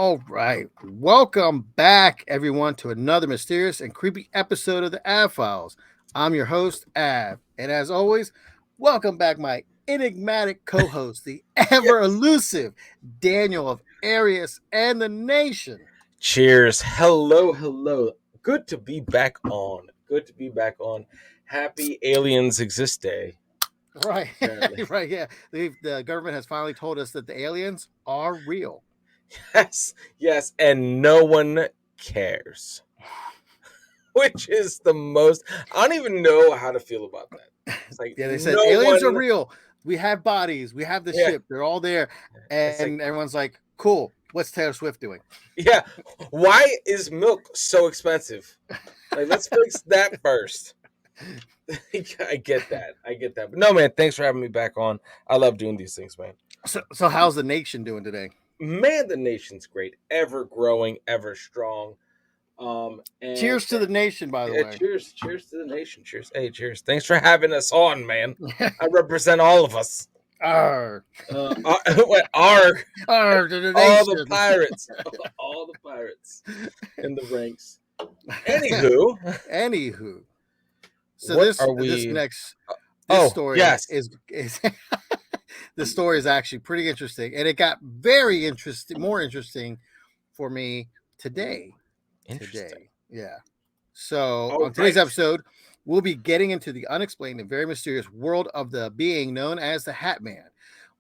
All right. Welcome back, everyone, to another mysterious and creepy episode of the Av Files. I'm your host, Av. And as always, welcome back, my enigmatic co host, the ever Yes. elusive Daniel of Arius and the Nation. Cheers. Hello, hello. Good to be back on. Good to be back on. Happy Aliens Exist Day, Right. apparently. right. Yeah. The government has finally told us that the aliens are real. Yes, yes, and no one cares. Which is the most, I don't even know how to feel about that. It's like Yeah, they said no aliens are one, real. We have bodies. We have the yeah, ship. They're all there. it's like, And everyone's like, cool. What's Taylor Swift doing? yeah, why is milk so expensive? Like, let's fix that first. I get that. I get that. But no, man, thanks for having me back on. I love doing these things, man. So how's the nation doing today? Man, the nation's great, ever growing, ever strong. And Cheers to the nation, by the yeah, way. cheers to the nation. Cheers, hey, cheers. Thanks for having us on, man. I represent all of us. Arr. What are Arr to the all the nation. pirates, all the pirates in the ranks. Anywho, Anywho, so what this are this we? next this Oh, story yes, is this story is actually pretty interesting, and it got very interesting, more interesting for me today. interesting. Yeah. So All on today's right. episode, we'll be getting into the unexplained and very mysterious world of the being known as the Hat Man.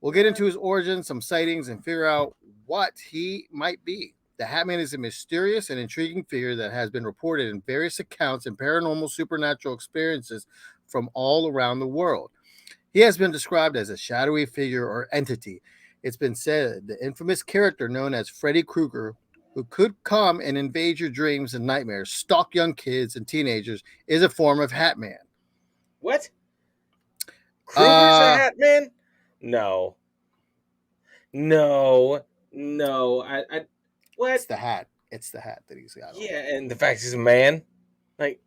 We'll get into his origin, some sightings, and figure out what he might be. The Hat Man is a mysterious and intriguing figure that has been reported in various accounts and paranormal supernatural experiences from all around the world. He has been described as a shadowy figure or entity. It's been said the infamous character known as Freddy Krueger, who could come and invade your dreams and nightmares, stalk young kids and teenagers, is a form of Hat Man. What? Kruger's a Uh, hat man? No, no, no. I it's what? the hat. It's the hat that he's got on. Yeah, and the fact he's a man, like,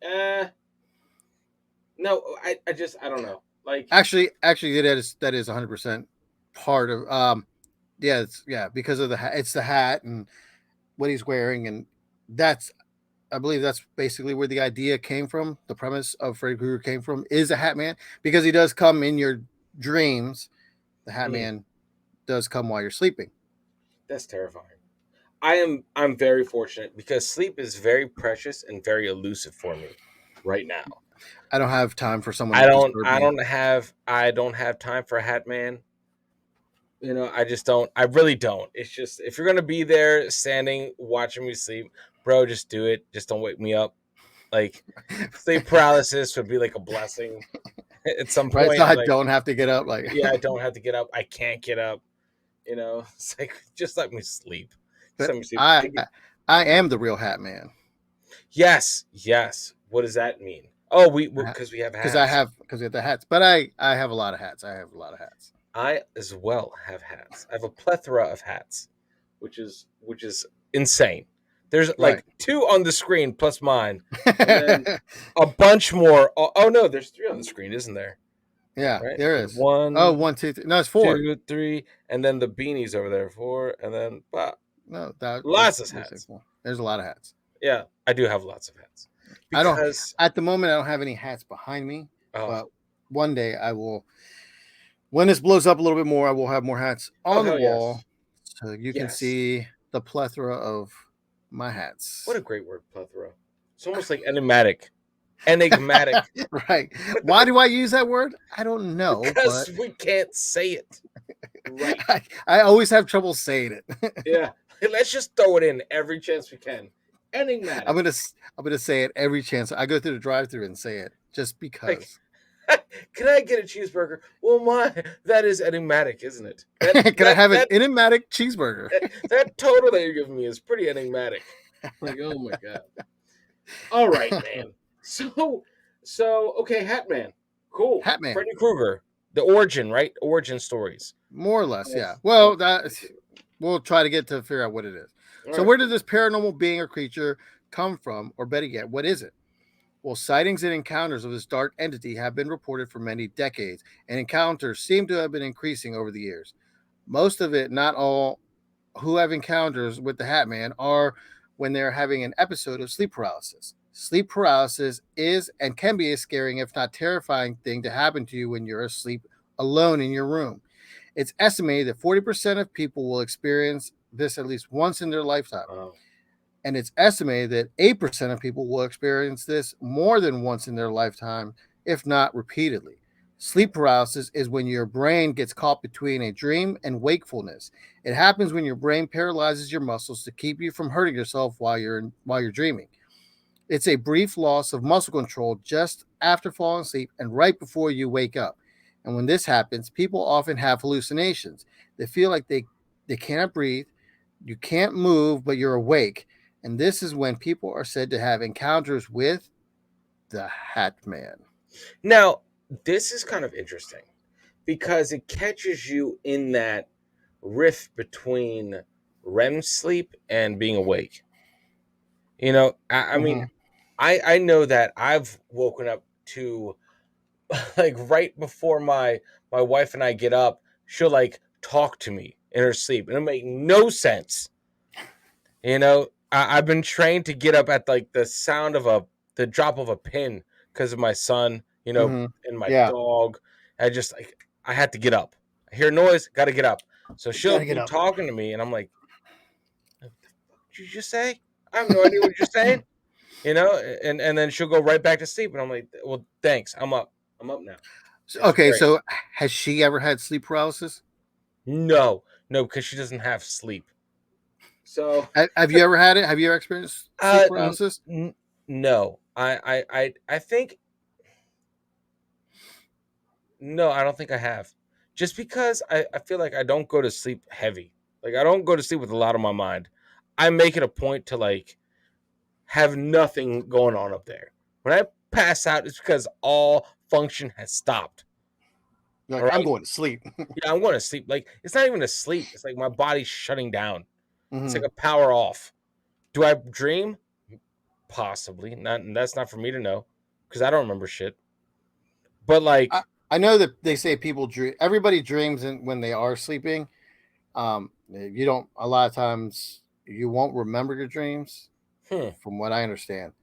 no, I don't know. Like, Actually, that is 100% part of yeah, because of the hat. It's the hat and what he's wearing, and that's I believe that's basically where the idea came from. The premise of Freddy Krueger came from is a Hat Man because he does come in your dreams. The Hat mm, Man does come while you're sleeping. that's terrifying. I'm very fortunate because sleep is very precious and very elusive for me right now. I don't have time for someone I to don't disturb I me. don't have I don't have time for a hat man. I just don't. I really don't. It's just if you're gonna be there standing watching me sleep, bro, just do it. Just don't wake me up. Like sleep paralysis would be like a blessing at some Right, so point. I Like, don't have to get up. Like, yeah, I don't have to get up. I can't get up. It's like just let me sleep. Just but let me sleep. I am the real Hat Man Yes, yes. What does that mean? Oh, we because we have hats. because we have the hats. But I have a lot of hats. I have a lot of hats. I as well have hats. I have a plethora of hats, which is insane. There's Right. like two on the screen plus mine, and then a bunch more. Oh no, there's three on the screen, isn't there? Yeah, Right? there There's is. Oh, one, two, three. No, it's four. 2, 3, and then the beanies over there, four, and then No, lots of that's hats. four. There's a lot of hats. Yeah, I do have lots of hats I don't because at the moment I don't have any hats behind me, oh but one day I will when this blows up a little bit more, I will have more hats oh on the hell wall yes, so you can yes. see the plethora of my What hats. a great word, plethora. It's almost like enigmatic, enigmatic. Right. Why do I use that word? I don't know, but Because we can't say it right. I always have trouble saying it. Yeah. Let's just throw it in every chance we can. I'm Enigmatic. gonna I'm gonna say it every chance I go through the drive-through and say it just Like, because. can I get a cheeseburger? Well, that is enigmatic, isn't it? That Can I that have an that enigmatic cheeseburger? that total that you're giving me is pretty enigmatic. Like, oh my god. All right, man. So, okay, Hat Man. Cool. Hat Man. Freddy Krueger. The origin, right? Origin stories. More or less, Of, yeah. of Well, that Freddy Krueger. we'll try to get to figure out what it is. All So, right. where did this paranormal being or creature come from, or better yet, what is it? Well, sightings and encounters of this dark entity have been reported for many decades, and encounters seem to have been increasing over the years. Most of it, not all, who have encounters with the Hat Man are when they're having an episode of sleep paralysis. Sleep paralysis is and can be a scary, if not terrifying, thing to happen to you when you're asleep alone in your room. It's estimated that 40% of people will experience this at least once in their lifetime. Oh, And it's estimated that 8% of people will experience this more than once in their lifetime, if not repeatedly. Sleep paralysis is when your brain gets caught between a dream and wakefulness. It happens when your brain paralyzes your muscles to keep you from hurting yourself while you're dreaming. It's a brief loss of muscle control just after falling asleep and right before you wake up. And when this happens, people often have hallucinations. They feel like they cannot breathe, you can't move, but you're awake. And this is when people are said to have encounters with the Hat Man. now this is kind of interesting because it catches you in that rift between REM sleep and being awake. You know, I mean, Mhm. I know that I've woken up to like right before my wife and I get up, she'll like talk to me in her sleep, and it make no sense. You know, I've been trained to get up at like the sound of the drop of a pin because of my son, you know, Mhm. and my Yeah. dog. I just like I had to get up. I hear noise, got to get up. So she'll Gotta get be up. talking to me, and I'm like, "What the fuck did you just say? I have no idea what you're saying." You know, and then she'll go right back to sleep, and I'm like, "Well, thanks. I'm up. I'm up now. It's Okay, great." so has she ever had sleep paralysis? No, no, because she doesn't have sleep. So, Have you ever had it? Have you ever experienced sleep uh, paralysis? no, I think no, I don't think I have. Just because I feel like I don't go to sleep heavy. Like I don't go to sleep with a lot on my mind. I make it a point to like have nothing going on up there. When I pass out, it's because all function has stopped. You're All like, I'm right. going to sleep. Yeah, I'm going to sleep. Like it's not even a sleep. It's like my body's shutting down. It's like Mhm. a power off. Do I dream? Possibly. Not that's not for me to know because I don't remember shit. But I, like, I know that they say people dream. Everybody dreams when they are sleeping. You don't. A lot of times you won't remember your dreams, hmm, from what I understand.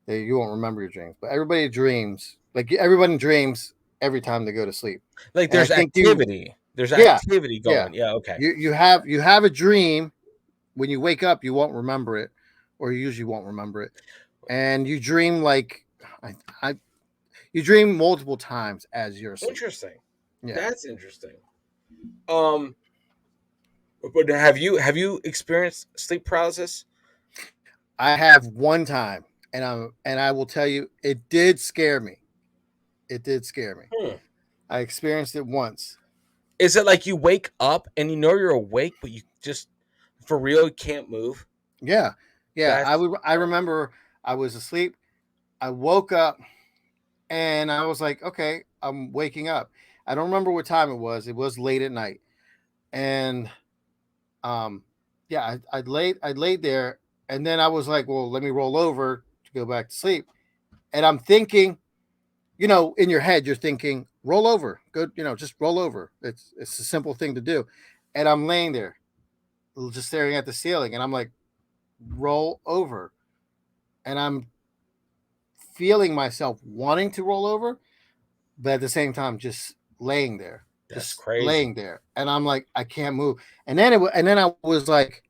That you won't remember your dreams, but everybody dreams. Like everybody dreams every time they go to sleep. like And I there's think you, activity. There's yeah, activity yeah. going. Yeah, okay. You have a dream. When you wake up, you won't remember it, or you usually won't remember it. And you dream like I, I you dream multiple times as you're asleep. Interesting. Yeah. That's interesting. Um, but have you experienced sleep paralysis? I have one time, and I will tell you, it did scare me. It did scare me. Hmm. I experienced it once. Is it like you wake up and you know you're awake, but you just for real can't move? Yeah, yeah. That's I remember I was asleep. I woke up and I was like, okay, I'm waking up. I don't remember what time it was. It was late at night, and um, yeah, I laid there, and then I was like, well, let me roll over to go back to sleep. And I'm thinking, in your head, you're thinking, roll over, go, just roll over. It's a simple thing to do. And I'm laying there, just staring at the ceiling, and I'm like, roll over, and I'm feeling myself wanting to roll over, but at the same time, that's just crazy. laying there, and I'm like, I can't move. And then I was like,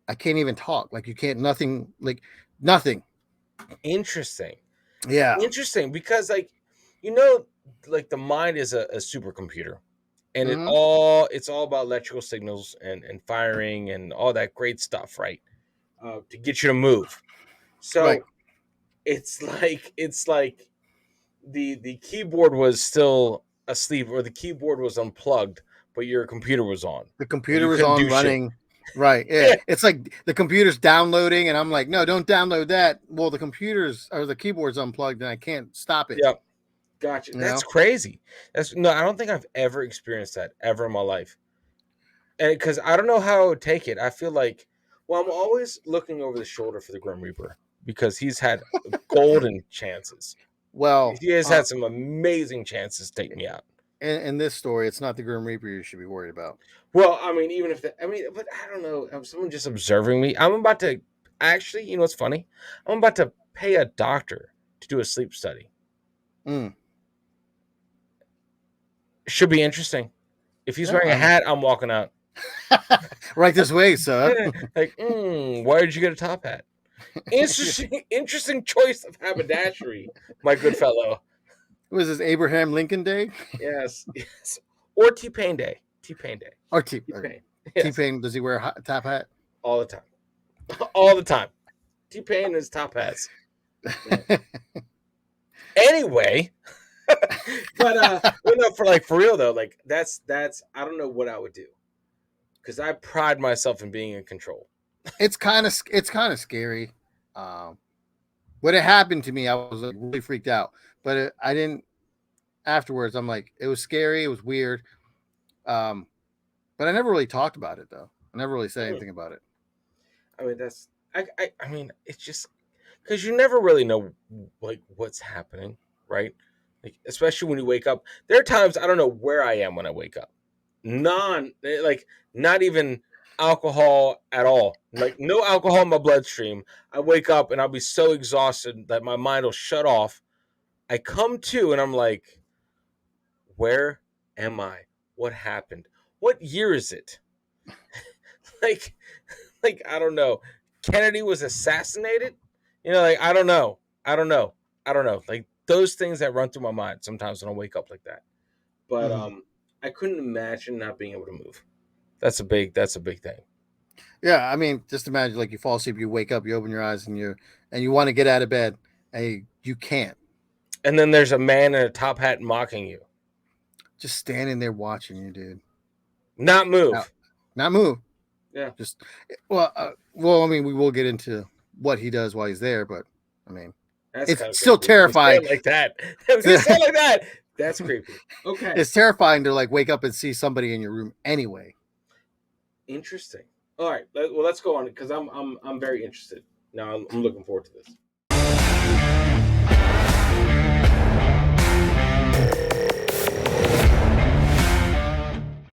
I can't even talk. Like you can't, nothing, like nothing. Interesting. Yeah. Interesting because you know like the mind is a supercomputer and Hmm. it's all about electrical signals and firing and all that great stuff, right? To get you to move. Right. So it's like the keyboard was still asleep or the keyboard was unplugged, but your computer was on The and computer you was couldn't on do shit. running. Right. Yeah. Yeah. It's like the computer's downloading, and I'm like, no, don't download that. Well, the computer's or the keyboard's unplugged, and I can't stop it. Yep. Gotcha. You That's know. crazy. That's no, I don't think I've ever experienced that ever in my life. And because I don't know how I would take it. I feel like, well, I'm always looking over the shoulder for the Grim Reaper because he's had golden chances. Well, He has had some amazing chances to take me out. in this story, it's not the Grim Reaper you should be worried about. Well, I mean, even if but I don't know. Someone just observing me. I'm about to actually, you know what's funny? I'm about to pay a doctor to do a sleep study. Mm. Should be interesting. If he's Yeah, wearing a hat, I'm walking out. right this way, sir. Like, why did you get a top hat? Interesting choice of haberdashery, my good fellow. Was this Abraham Lincoln Day? Yes, yes. Or T-Pain Day. T-Pain Day. Or T-Pain. Yes. T-Pain, does he wear a top hat? All the time. All the time. T-Pain and his top hats. Anyway, but no, for real though, like that's I don't know what I would do, because I pride myself in being in control. It's kind of scary. When it happened to me, I was like really freaked out, but I didn't. Afterwards, I'm like, it was scary, it was weird, but I never really talked about it though. I never really said anything about it. I mean, that's I mean, it's just because you never really know like what's happening, right? Like especially when you wake up. There are times I don't know where I am when I wake up. Not even alcohol at all. Like no alcohol in my bloodstream. I wake up and I'll be so exhausted that my mind will shut off. I come to and I'm like, where am I? What happened? What year is it? like I don't know. Kennedy was assassinated? You know, like I don't know. Like those things that run through my mind sometimes when I wake up like that. But I couldn't imagine not being able to move. That's a big thing. Yeah, I mean, just imagine like you fall asleep, you wake up, you open your eyes, and you want to get out of bed, and you can't. And then there's a man in a top hat mocking you. Just standing there watching you, dude. Not move. Not move. Yeah. Just well, I mean, we will get into what he does while he's there, but I mean, it's still terrifying. Like that. Like that. That's creepy. Okay. It's terrifying to like wake up and see somebody in your room anyway. Interesting. All right. Well, let's go on because I'm very interested. Now I'm looking forward to this.